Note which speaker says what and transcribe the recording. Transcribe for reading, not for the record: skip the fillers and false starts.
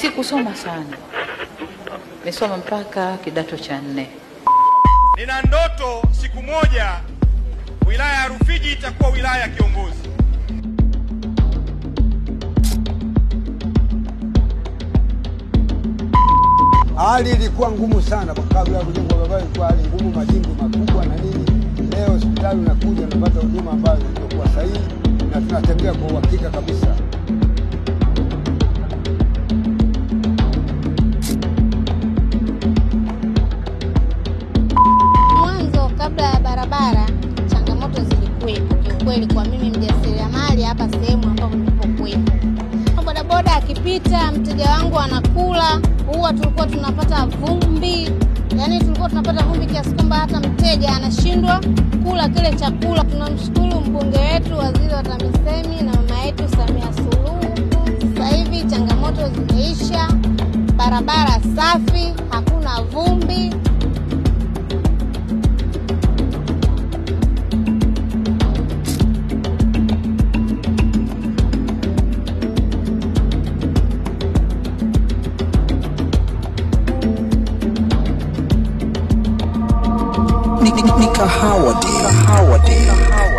Speaker 1: Sikusoma sana, nimesoma mpaka kidato cha 4.
Speaker 2: Nina ndoto siku moja wilaya ya Rufiji itakuwa wilaya ya kiongozi.
Speaker 3: Hali ilikuwa ngumu sana kwa kabla ya kujengwa barabara, ilikuwa hali ngumu, majimbo makubwa na nini. Leo hospitali unakuja unapata huduma ambazo zilikuwa sahihi na tunatembea kwa uhakika kabisa.
Speaker 4: Mwanzo kabla ya barabara changamoto zilikuwepo kiukweli, kwa mimi mjasiriamali hapa sehemu ambapo nilipokuwepo. Bodaboda akipita mteja wangu anakula, huwa tulikuwa tunapata vumbi. Yaani tulikuwa tunapata vumbi kiasi kwamba hata mteja anashindwa kula kile chakula. Tunamshukuru mbunge wetu, waziri wa TAMISEMI na mama yetu Samia Suluhu. Sasa hivi changamoto zimeisha, barabara safi, hakuna vumbi.
Speaker 5: Ni Kahawa Day.